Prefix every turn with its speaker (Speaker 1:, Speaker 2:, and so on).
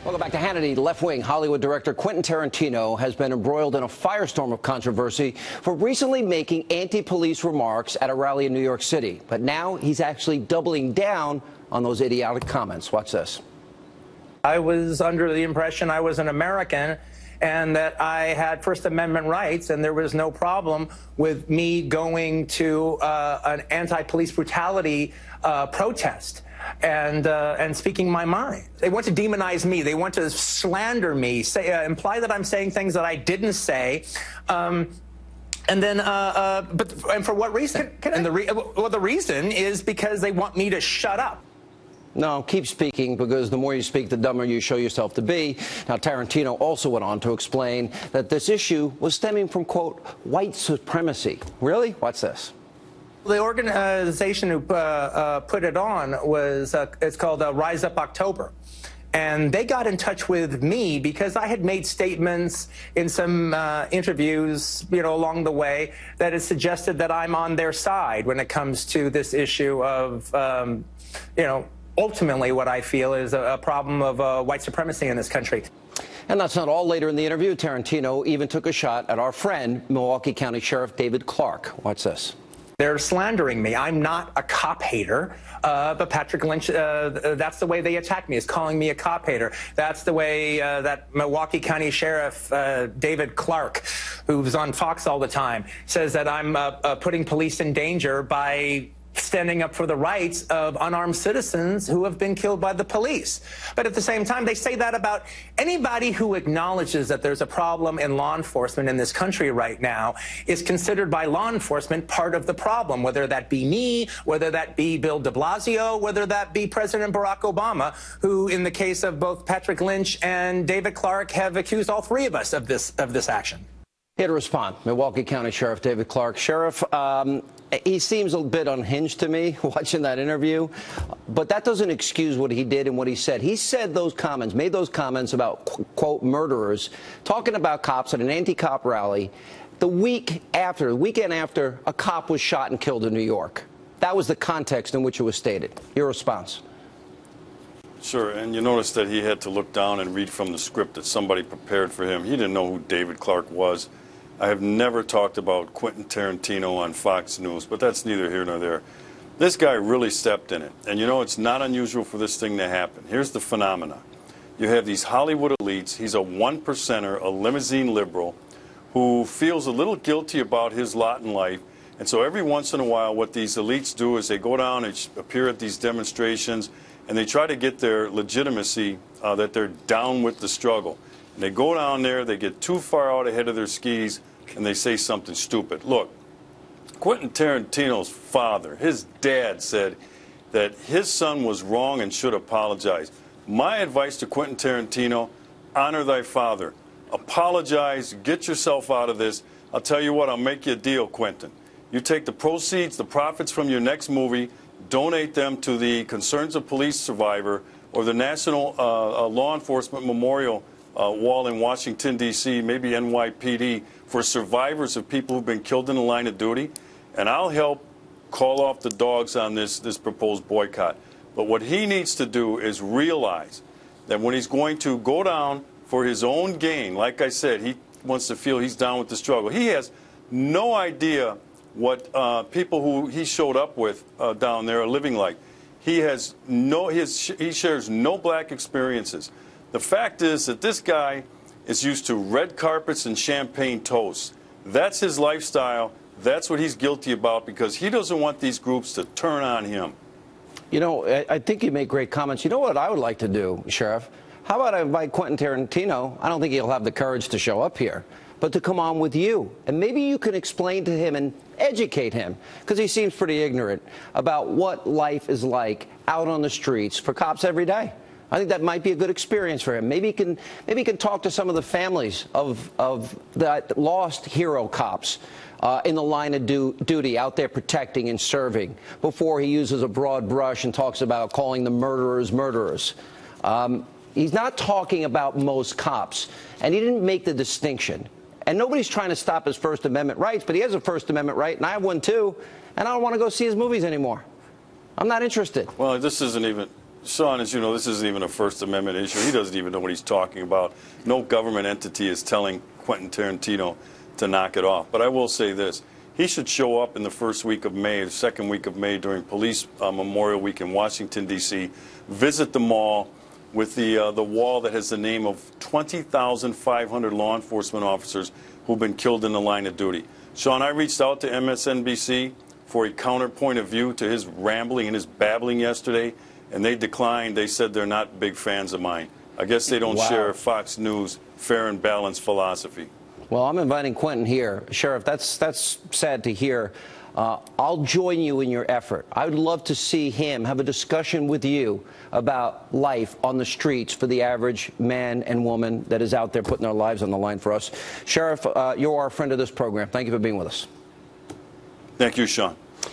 Speaker 1: Welcome back to Hannity. Left-wing Hollywood director Quentin Tarantino has been embroiled in a firestorm of controversy for recently making anti-police remarks at a rally in New York City. But now he's actually doubling down on those idiotic comments. Watch this.
Speaker 2: I was under the impression I was an American and that I had First Amendment rights, and there was no problem with me going to an anti-police brutality protest and speaking my mind. They want to demonize me. They want to slander me, say, imply that I'm saying things that I didn't say. And for what reason? Well, the reason is because they want me to shut up.
Speaker 1: No, keep speaking, because the more you speak, the dumber you show yourself to be. Now, Tarantino also went on to explain that this issue was stemming from, quote, white supremacy. Really? What's this?
Speaker 2: The organization who put it on was, it's called Rise Up October. And they got in touch with me because I had made statements in some interviews, along the way that had suggested that I'm on their side when it comes to this issue of, ultimately what I feel is a problem of white supremacy in this country.
Speaker 1: And that's not all. Later in the interview, Tarantino even took a shot at our friend, Milwaukee County Sheriff David Clarke. Watch this.
Speaker 2: They're slandering me. I'm not a cop hater, but Patrick Lynch, that's the way they attack me, is calling me a cop hater. That's the way that Milwaukee County Sheriff David Clarke, who's on Fox all the time, says that I'm putting police in danger by standing up for the rights of unarmed citizens who have been killed by the police. But at the same time, they say that about anybody who acknowledges that there's a problem in law enforcement in this country right now is considered by law enforcement part of the problem, whether that be me, whether that be Bill de Blasio, whether that be President Barack Obama, who in the case of both Patrick Lynch and David Clarke have accused all three of us of this action.
Speaker 1: Here to respond, Milwaukee County Sheriff David Clarke. Sheriff, he seems a bit unhinged to me watching that interview, but that doesn't excuse what he did and what he said. He said those comments, made those comments about, quote, murderers, talking about cops at an anti-cop rally the weekend after a cop was shot and killed in New York. That was the context in which it was stated. Your response?
Speaker 3: Sure, and you notice that he had to look down and read from the script that somebody prepared for him. He didn't know who David Clarke was. I have never talked about Quentin Tarantino on Fox News, but that's neither here nor there. This guy really stepped in it. And it's not unusual for this thing to happen. Here's the phenomenon. You have these Hollywood elites. He's a one-percenter, a limousine liberal, who feels a little guilty about his lot in life. And so every once in a while, what these elites do is they go down and appear at these demonstrations, and they try to get their legitimacy that they're down with the struggle. And they go down there, they get too far out ahead of their skis, and they say something stupid. Look, Quentin Tarantino's father, his dad, said that his son was wrong and should apologize. My advice to Quentin Tarantino, honor thy father. Apologize, get yourself out of this. I'll tell you what, I'll make you a deal, Quentin. You take the proceeds, the profits from your next movie, donate them to the Concerns of Police Survivor or the National Law Enforcement Memorial Wall in Washington, D.C., maybe NYPD, for survivors of people who've been killed in the line of duty. And I'll help call off the dogs on this proposed boycott. But what he needs to do is realize that when he's going to go down for his own gain, like I said, he wants to feel he's down with the struggle. He has no idea what people who he showed up with down there are living like. He shares no black experiences. The fact is that this guy is used to red carpets and champagne toasts. That's his lifestyle. That's what he's guilty about, because he doesn't want these groups to turn on him.
Speaker 1: I think you make great comments. You know what I would like to do, Sheriff? How about I invite Quentin Tarantino? I don't think he'll have the courage to show up here, but to come on with you. And maybe you can explain to him and educate him, because he seems pretty ignorant about what life is like out on the streets for cops every day. I think that might be a good experience for him. Maybe he can talk to some of the families of that lost hero cops in the line of duty out there protecting and serving before he uses a broad brush and talks about calling the murderers murderers. He's not talking about most cops, and he didn't make the distinction. And nobody's trying to stop his First Amendment rights, but he has a First Amendment right, and I have one too, and I don't want to go see his movies anymore. I'm not interested.
Speaker 3: Well, this isn't even... Sean, as you know, this isn't even a First Amendment issue. He doesn't even know what he's talking about. No government entity is telling Quentin Tarantino to knock it off. But I will say this. He should show up in the first week of May, the second week of May during Police Memorial Week in Washington, D.C., visit the mall with the wall that has the name of 20,500 law enforcement officers who've been killed in the line of duty. Sean, I reached out to MSNBC for a counterpoint of view to his rambling and his babbling yesterday, and they declined. They said they're not big fans of mine. I guess they don't share Fox News' fair and balanced philosophy.
Speaker 1: Well, I'm inviting Quentin here. Sheriff, that's sad to hear. I'll join you in your effort. I would love to see him have a discussion with you about life on the streets for the average man and woman that is out there putting their lives on the line for us. Sheriff, you are a friend of this program. Thank you for being with us.
Speaker 3: Thank you, Sean.